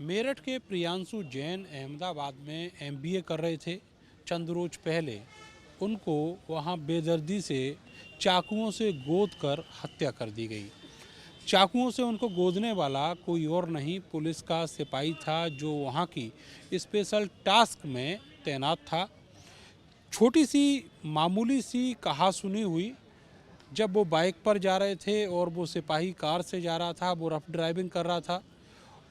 मेरठ के प्रियांशु जैन अहमदाबाद में एमबीए कर रहे थे। चंद रोज पहले उनको वहां बेदर्दी से चाकुओं से गोद कर हत्या कर दी गई। चाकुओं से उनको गोदने वाला कोई और नहीं, पुलिस का सिपाही था जो वहां की स्पेशल टास्क में तैनात था। छोटी सी मामूली सी कहासुनी हुई। जब वो बाइक पर जा रहे थे और वो सिपाही कार से जा रहा था, वो रफ ड्राइविंग कर रहा था।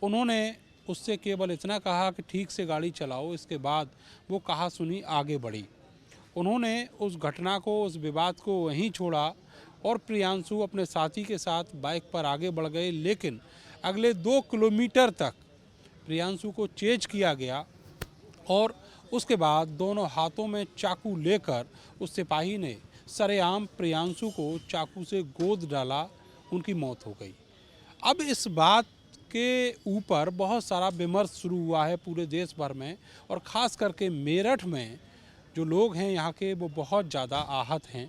उन्होंने उससे केवल इतना कहा कि ठीक से गाड़ी चलाओ। इसके बाद वो कहासुनी आगे बढ़ी। उन्होंने उस घटना को, उस विवाद को वहीं छोड़ा और प्रियांशु अपने साथी के साथ बाइक पर आगे बढ़ गए। लेकिन अगले 2 किलोमीटर तक प्रियांशु को चेज किया गया और उसके बाद दोनों हाथों में चाकू लेकर उस सिपाही ने सरेआम प्रियांशु को चाकू से गोद डाला। उनकी मौत हो गई। अब इस बात के ऊपर बहुत सारा विमर्श शुरू हुआ है पूरे देश भर में, और ख़ास करके मेरठ में जो लोग हैं यहाँ के, वो बहुत ज़्यादा आहत हैं।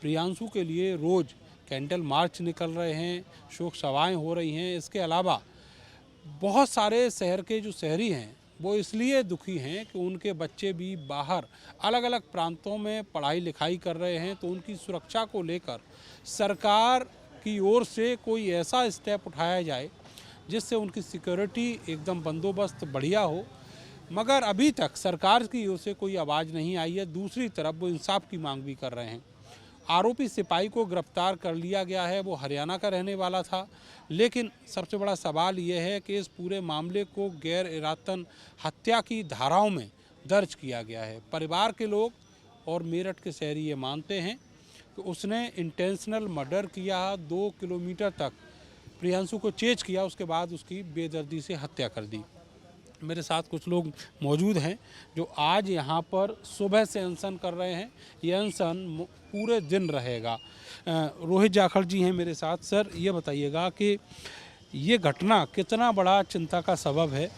प्रियांशु के लिए रोज़ कैंडल मार्च निकल रहे हैं, शोक सभाएं हो रही हैं। इसके अलावा बहुत सारे शहर के जो शहरी हैं वो इसलिए दुखी हैं कि उनके बच्चे भी बाहर अलग अलग प्रांतों में पढ़ाई लिखाई कर रहे हैं, तो उनकी सुरक्षा को लेकर सरकार की ओर से कोई ऐसा स्टेप उठाया जाए जिससे उनकी सिक्योरिटी एकदम बंदोबस्त बढ़िया हो। मगर अभी तक सरकार की ओर से कोई आवाज़ नहीं आई है। दूसरी तरफ वो इंसाफ की मांग भी कर रहे हैं। आरोपी सिपाही को गिरफ्तार कर लिया गया है। वो हरियाणा का रहने वाला था। लेकिन सबसे बड़ा सवाल ये है कि इस पूरे मामले को गैर इरादतन हत्या की धाराओं में दर्ज किया गया है। परिवार के लोग और मेरठ के शहरी ये मानते हैं कि उसने इंटेंशनल मर्डर किया। 2 किलोमीटर तक प्रियांशु को चेज किया, उसके बाद उसकी बेदर्दी से हत्या कर दी। मेरे साथ कुछ लोग मौजूद हैं जो आज यहाँ पर सुबह से अनशन कर रहे हैं। ये अनशन पूरे दिन रहेगा। रोहित जाखड़ जी हैं मेरे साथ। सर, ये बताइएगा कि ये घटना कितना बड़ा चिंता का सबब है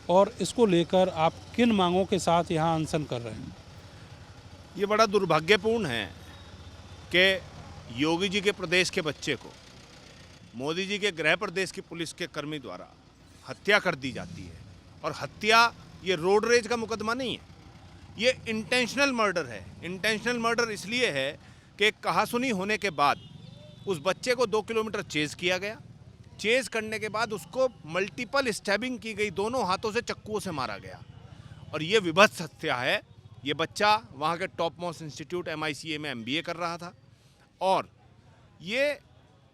और इसको लेकर आप किन मांगों के साथ यहाँ अनशन कर रहे हैं? ये बड़ा दुर्भाग्यपूर्ण है कि योगी जी के प्रदेश के बच्चे को मोदी जी के गृह प्रदेश की पुलिस के कर्मी द्वारा हत्या कर दी जाती है। और हत्या ये रोड रेज का मुकदमा नहीं है, ये इंटेंशनल मर्डर है। इंटेंशनल मर्डर इसलिए है कि कहासुनी होने के बाद उस बच्चे को 2 किलोमीटर चेज़ किया गया। चेज़ करने के बाद उसको मल्टीपल स्टैबिंग की गई, दोनों हाथों से चक्कुओं से मारा गया। और ये विभत्स हत्या है। ये बच्चा वहाँ के टॉप मोस्ट इंस्टीट्यूट MICA में MBA कर रहा था। और ये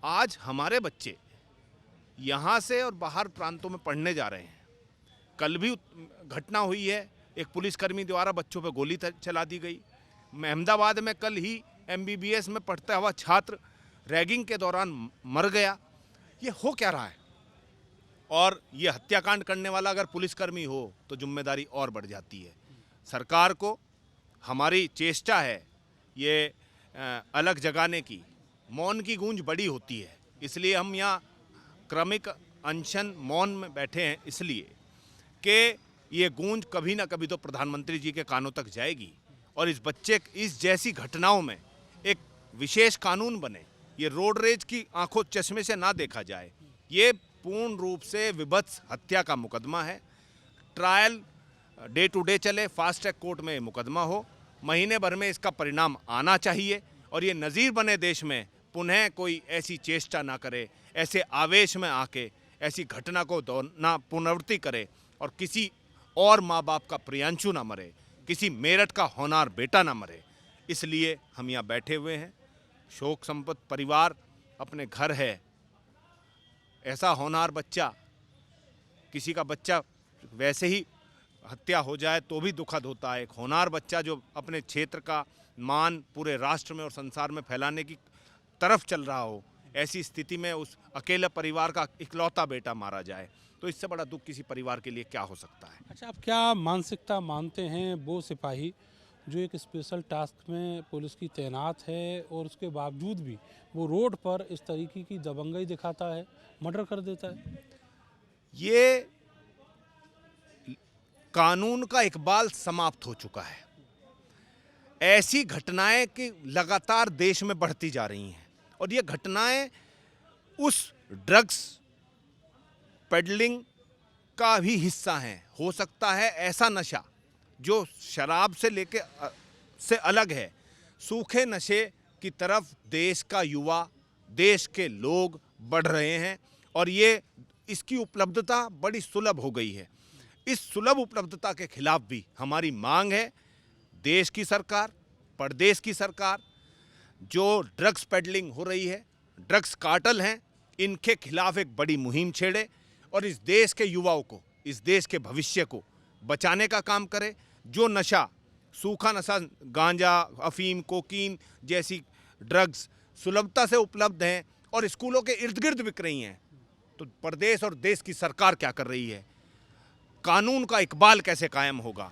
आज हमारे बच्चे यहाँ से और बाहर प्रांतों में पढ़ने जा रहे हैं। कल भी घटना हुई है, एक पुलिसकर्मी द्वारा बच्चों पर गोली चला दी गई। अहमदाबाद में कल ही MBBS में पढ़ता हुआ छात्र रैगिंग के दौरान मर गया। ये हो क्या रहा है? और ये हत्याकांड करने वाला अगर पुलिसकर्मी हो तो जिम्मेदारी और बढ़ जाती है। सरकार को हमारी चेष्टा है ये अलग जगाने की। मौन की गूंज बड़ी होती है, इसलिए हम यहाँ क्रमिक अनशन मौन में बैठे हैं, इसलिए कि ये गूंज कभी ना कभी तो प्रधानमंत्री जी के कानों तक जाएगी और इस बच्चे, इस जैसी घटनाओं में एक विशेष कानून बने। ये रोड रेज की आंखों चश्मे से ना देखा जाए। ये पूर्ण रूप से विभत्स हत्या का मुकदमा है। ट्रायल डे टू डे चले, फास्ट ट्रैक कोर्ट में मुकदमा हो, महीने भर में इसका परिणाम आना चाहिए और ये नज़ीर बने देश में। पुनः कोई ऐसी चेष्टा ना करे, ऐसे आवेश में आके ऐसी घटना को ना पुनरावृत्ति करे और किसी और माँ बाप का प्रियांशु ना मरे, किसी मेरठ का होनहार बेटा ना मरे। इसलिए हम यहाँ बैठे हुए हैं। शोक संपन्न परिवार अपने घर है। ऐसा होनहार बच्चा, किसी का बच्चा वैसे ही हत्या हो जाए तो भी दुखद होता है। एक होनहार बच्चा जो अपने क्षेत्र का मान पूरे राष्ट्र में और संसार में फैलाने की तरफ चल रहा हो, ऐसी स्थिति में उस अकेले परिवार का इकलौता बेटा मारा जाए, तो इससे बड़ा दुख किसी परिवार के लिए क्या हो सकता है? अच्छा, आप क्या मानसिकता मानते हैं वो सिपाही जो एक स्पेशल टास्क में पुलिस की तैनात है और उसके बावजूद भी वो रोड पर इस तरीके की दबंगई दिखाता है, मर्डर कर देता है? ये कानून का इकबाल समाप्त हो चुका है। ऐसी घटनाएं कि लगातार देश में बढ़ती जा रही हैं और ये घटनाएं उस ड्रग्स पेडलिंग का भी हिस्सा हैं। हो सकता है ऐसा नशा जो शराब से लेके से अलग है, सूखे नशे की तरफ देश का युवा, देश के लोग बढ़ रहे हैं और ये इसकी उपलब्धता बड़ी सुलभ हो गई है। इस सुलभ उपलब्धता के खिलाफ भी हमारी मांग है, देश की सरकार, प्रदेश की सरकार, जो ड्रग्स पेडलिंग हो रही है, ड्रग्स कार्टेल हैं, इनके खिलाफ एक बड़ी मुहिम छेड़े और इस देश के युवाओं को, इस देश के भविष्य को बचाने का काम करे। जो नशा, सूखा नशा, गांजा, अफीम, कोकीन जैसी ड्रग्स सुलभता से उपलब्ध हैं और स्कूलों के इर्द गिर्द बिक रही हैं, तो प्रदेश और देश की सरकार क्या कर रही है, कानून का इकबाल कैसे कायम होगा,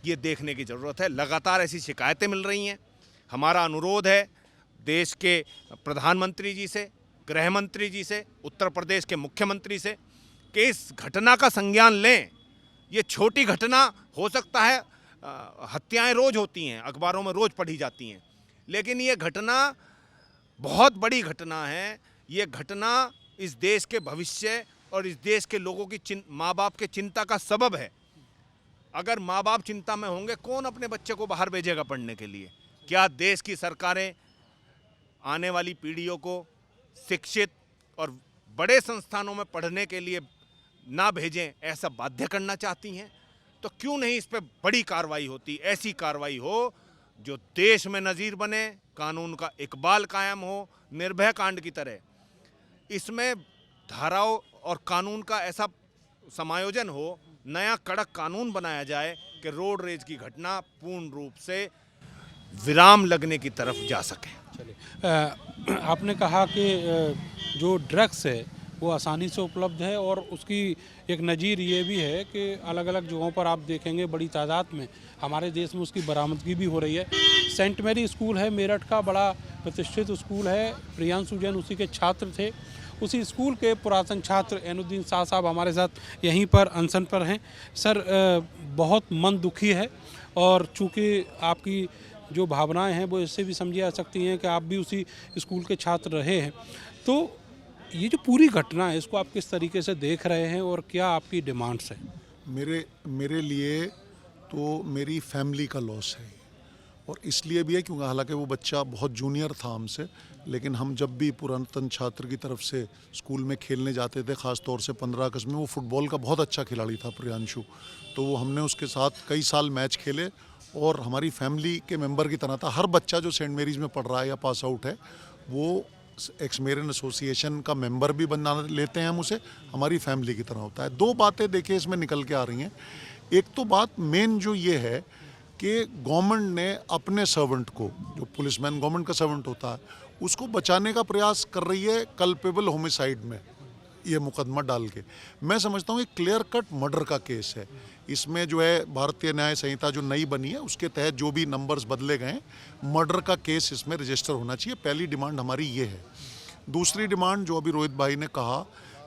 ये देखने की ज़रूरत है। लगातार ऐसी शिकायतें मिल रही हैं। हमारा अनुरोध है देश के प्रधानमंत्री जी से, गृह मंत्री जी से, उत्तर प्रदेश के मुख्यमंत्री से कि इस घटना का संज्ञान लें। ये छोटी घटना हो सकता है, हत्याएं रोज़ होती हैं, अखबारों में रोज़ पढ़ी जाती हैं, लेकिन ये घटना बहुत बड़ी घटना है। ये घटना इस देश के भविष्य और इस देश के लोगों की माँ बाप के चिंता का सबब है। अगर माँ बाप चिंता में होंगे, कौन अपने बच्चे को बाहर भेजेगा पढ़ने के लिए? क्या देश की सरकारें आने वाली पीढ़ियों को शिक्षित और बड़े संस्थानों में पढ़ने के लिए ना भेजें, ऐसा बाध्य करना चाहती हैं? तो क्यों नहीं इस पर बड़ी कार्रवाई होती, ऐसी कार्रवाई हो जो देश में नज़ीर बने, कानून का इकबाल कायम हो, निर्भया कांड की तरह इसमें धाराओं और कानून का ऐसा समायोजन हो, नया कड़क कानून बनाया जाए कि रोड रेज की घटना पूर्ण रूप से विराम लगने की तरफ जा सके। चलिए, आपने कहा कि जो ड्रग्स है वो आसानी से उपलब्ध है और उसकी एक नज़ीर ये भी है कि अलग अलग जगहों पर आप देखेंगे बड़ी तादाद में हमारे देश में उसकी बरामदगी भी हो रही है। सेंट मैरी स्कूल है मेरठ का, बड़ा प्रतिष्ठित स्कूल है, प्रियांशु जैन उसी के छात्र थे। उसी स्कूल के पुरातन छात्र एनुद्दीन शाह साहब हमारे साथ यहीं पर अनशन पर हैं। सर, बहुत मन दुखी है और चूँकि आपकी जो भावनाएं हैं वो इससे भी समझी जा सकती हैं कि आप भी उसी स्कूल के छात्र रहे हैं, तो ये जो पूरी घटना है इसको आप किस तरीके से देख रहे हैं और क्या आपकी डिमांड्स हैं? मेरे लिए तो मेरी फैमिली का लॉस है और इसलिए भी है क्योंकि हालांकि वो बच्चा बहुत जूनियर था हमसे, लेकिन हम जब भी पुरातन छात्र की तरफ से स्कूल में खेलने जाते थे, ख़ास तौर से 15 अगस्त में, वो फुटबॉल का बहुत अच्छा खिलाड़ी था प्रियांशु, तो वो हमने उसके साथ कई साल मैच खेले और हमारी फैमिली के मेंबर की तरह था। हर बच्चा जो सेंट मेरीज़ में पढ़ रहा है या पास आउट है वो एक्स मेरिन एसोसिएशन का मेंबर भी बना लेते हैं हम उसे, हमारी फैमिली की तरह होता है। दो बातें देखिए इसमें निकल के आ रही हैं। एक तो बात मेन जो ये है कि गवर्नमेंट ने अपने सर्वेंट को, जो पुलिसमैन गवर्नमेंट का सर्वेंट होता है, उसको बचाने का प्रयास कर रही है कल्पेबल होमिसाइड में ये मुकदमा डाल के। मैं समझता हूँ ये क्लियर कट मर्डर का केस है। इसमें जो है भारतीय न्याय संहिता जो नई बनी है उसके तहत जो भी नंबर्स बदले गए हैं, मर्डर का केस इसमें रजिस्टर होना चाहिए। पहली डिमांड हमारी ये है। दूसरी डिमांड जो अभी रोहित भाई ने कहा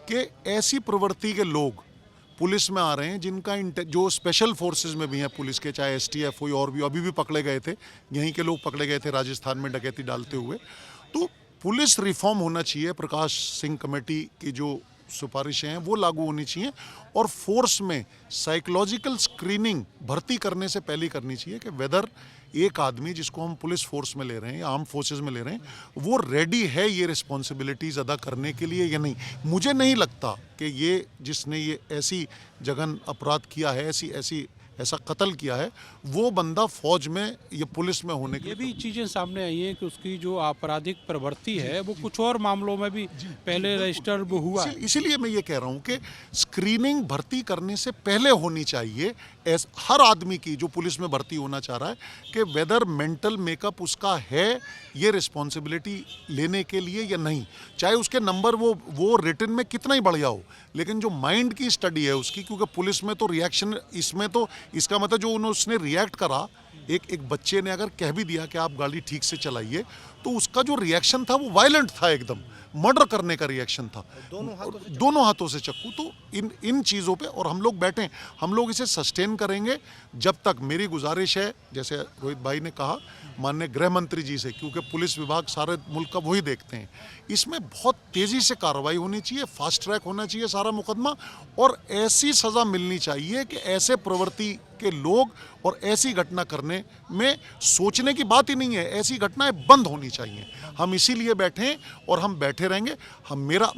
कि ऐसी प्रवृत्ति के लोग पुलिस में आ रहे हैं जिनका जो स्पेशल फोर्सेस में भी हैं पुलिस के, चाहे STF हो और भी, अभी भी पकड़े गए थे, यहीं के लोग पकड़े गए थे राजस्थान में डकैती डालते हुए। तो पुलिस रिफॉर्म होना चाहिए, प्रकाश सिंह कमेटी की जो सिफारिशें हैं वो लागू होनी चाहिए और फोर्स में साइकोलॉजिकल स्क्रीनिंग भर्ती करने से पहले करनी चाहिए कि वेदर एक आदमी जिसको हम पुलिस फोर्स में ले रहे हैं या आर्म फोर्सेस में ले रहे हैं वो रेडी है ये रिस्पॉन्सिबिलिटीज़ अदा करने के लिए या नहीं। मुझे नहीं लगता कि ये जिसने ये ऐसी जघन अपराध किया है, ऐसा कत्ल किया है, वो बंदा फौज में या पुलिस में होने के ये भी चीज़ें सामने आई हैं कि उसकी जो आपराधिक प्रवृत्ति है वो कुछ और मामलों में भी पहले रजिस्टर हुआ है। इसीलिए मैं ये कह रहा हूँ कि स्क्रीनिंग भर्ती करने से पहले होनी चाहिए हर आदमी की जो पुलिस में भर्ती होना चाह रहा है कि वेदर मेंटल मेकअप उसका है ये रिस्पॉन्सिबिलिटी लेने के लिए या नहीं। चाहे उसके नंबर वो रिटन में कितना ही बढ़िया हो, लेकिन जो माइंड की स्टडी है उसकी, क्योंकि पुलिस में तो रिएक्शन, इसमें तो इसका मतलब जो उसने रिएक्ट करा एक एक बच्चे ने अगर कह भी दिया कि आप गाड़ी ठीक से चलाइए, तो उसका जो रिएक्शन था वो वायलेंट था, एकदम मर्डर करने का रिएक्शन था, दोनों हाथों से चक्कू। तो इन चीज़ों पे और हम लोग बैठे हैं, हम लोग इसे सस्टेन करेंगे जब तक। मेरी गुजारिश है, जैसे रोहित भाई ने कहा, माननीय गृह मंत्री जी से, क्योंकि पुलिस विभाग सारे मुल्क का वही देखते हैं, इसमें बहुत तेज़ी से कार्रवाई होनी चाहिए, फास्ट ट्रैक होना चाहिए सारा मुकदमा, और ऐसी सज़ा मिलनी चाहिए कि ऐसे प्रवृत्ति के लोग और ऐसी घटना करने में सोचने की बात ही नहीं है, ऐसी घटनाएं बंद होनी चाहिए। हम इसीलिए बैठे हैं और हम बैठे रहेंगे।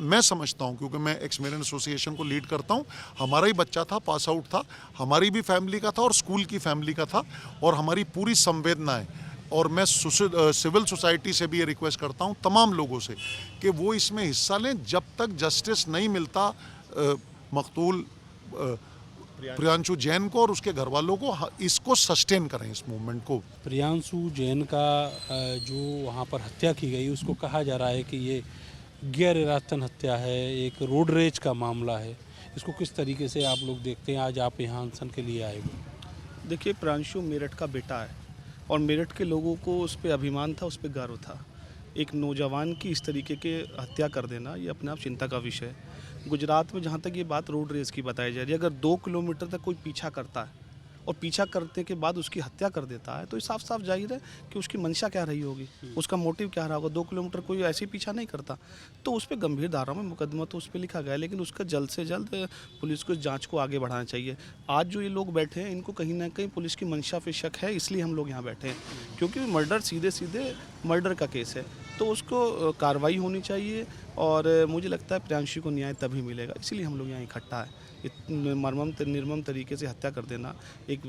मैं समझता हूं, क्योंकि मैं एक्स मेरिन एसोसिएशन को लीड करता हूं, हमारा ही बच्चा था, पास आउट था, हमारी भी फैमिली का था और स्कूल की फैमिली का था, और हमारी पूरी संवेदनाएं, और मैं सिविल सोसाइटी से भी ये रिक्वेस्ट करता हूं तमाम लोगों से कि वो इसमें हिस्सा लें जब तक जस्टिस नहीं मिलता मकतूल प्रियांशु जैन को और उसके घर वालों को। इसको सस्टेन करें, इस मूवमेंट को। प्रियांशु जैन का जो वहाँ पर हत्या की गई, उसको कहा जा रहा है कि ये गैर इरादतन हत्या है, एक रोड रेज का मामला है। इसको किस तरीके से आप लोग देखते हैं? आज आप यहाँ अनशन के लिए आए हो। देखिए, प्रियांशु मेरठ का बेटा है और मेरठ के लोगों को उस पर अभिमान था, उस पर गर्व था। एक नौजवान की इस तरीके के हत्या कर देना, ये अपने आप चिंता का विषय है। गुजरात में जहाँ तक ये बात रोड रेस की बताई जा रही है, अगर 2 किलोमीटर तक कोई पीछा करता है और पीछा करने के बाद उसकी हत्या कर देता है, तो ये साफ साफ जाहिर है कि उसकी मंशा क्या रही होगी, उसका मोटिव क्या रहा होगा। 2 किलोमीटर कोई ऐसे ही पीछा नहीं करता, तो उस पर गंभीर धारा में मुकदमा तो उस पर लिखा गया है, लेकिन उसका जल्द से जल्द पुलिस को जांच को आगे बढ़ाना चाहिए। आज जो ये लोग बैठे हैं, इनको कहीं ना कहीं पुलिस की मंशा पे शक है, इसलिए हम लोग यहाँ बैठे हैं, क्योंकि मर्डर सीधे सीधे मर्डर का केस है, तो उसको कार्रवाई होनी चाहिए। और मुझे लगता है प्रियांशु को न्याय तभी मिलेगा, इसीलिए हम लोग यहाँ इकट्ठा है। निर्मम तरीके से हत्या कर देना, एक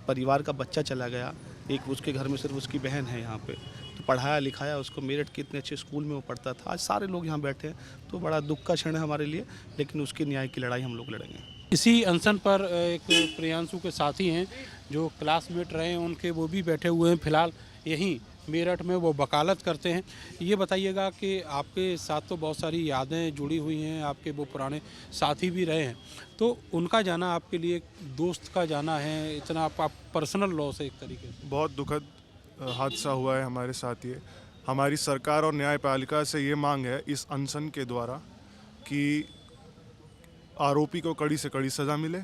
परिवार का बच्चा चला गया, एक उसके घर में सिर्फ उसकी बहन है यहाँ पे, तो पढ़ाया लिखाया उसको, मेरठ के इतने अच्छे स्कूल में वो पढ़ता था। आज सारे लोग यहाँ बैठे हैं, तो बड़ा दुख का क्षण है हमारे लिए, लेकिन उसके न्याय की लड़ाई हम लोग लड़ेंगे। इसी अनशन पर एक प्रियांशु के साथी हैं जो क्लासमेट रहे हैं उनके, वो भी बैठे हुए हैं फिलहाल यहीं मेरठ में, वो वकालत करते हैं। ये बताइएगा कि आपके साथ तो बहुत सारी यादें जुड़ी हुई हैं, आपके वो पुराने साथी भी रहे हैं, तो उनका जाना आपके लिए दोस्त का जाना है, इतना आप पर्सनल लॉस है एक तरीके से। बहुत दुखद हादसा हुआ है हमारे साथ। ये हमारी सरकार और न्यायपालिका से ये मांग है इस अनशन के द्वारा कि आरोपी को कड़ी से कड़ी सज़ा मिले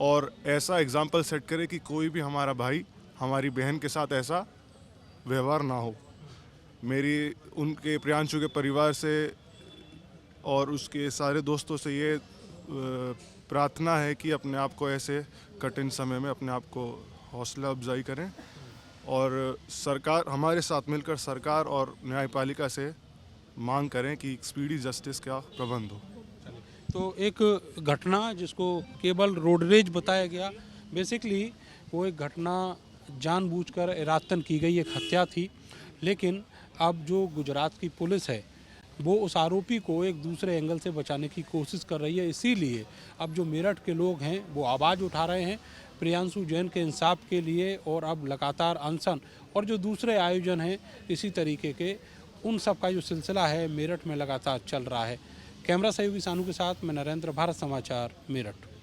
और ऐसा एग्जाम्पल सेट करे कि कोई भी हमारा भाई हमारी बहन के साथ ऐसा व्यवहार ना हो। मेरी उनके प्रियांशु के परिवार से और उसके सारे दोस्तों से ये प्रार्थना है कि अपने आप को ऐसे कठिन समय में अपने आप को हौसला अफजाई करें और सरकार हमारे साथ मिलकर सरकार और न्यायपालिका से मांग करें कि स्पीडी जस्टिस का प्रबंध हो। तो एक घटना जिसको केवल रोड रेज बताया गया, बेसिकली वो एक घटना जानबूझकर इरादतन की गई एक हत्या थी, लेकिन अब जो गुजरात की पुलिस है वो उस आरोपी को एक दूसरे एंगल से बचाने की कोशिश कर रही है। इसीलिए अब जो मेरठ के लोग हैं वो आवाज़ उठा रहे हैं प्रियांशु जैन के इंसाफ के लिए, और अब लगातार अनशन और जो दूसरे आयोजन हैं इसी तरीके के, उन सब का जो सिलसिला है मेरठ में लगातार चल रहा है। कैमरा सहयोगी सानू के साथ मैं नरेंद्र, भारत समाचार, मेरठ।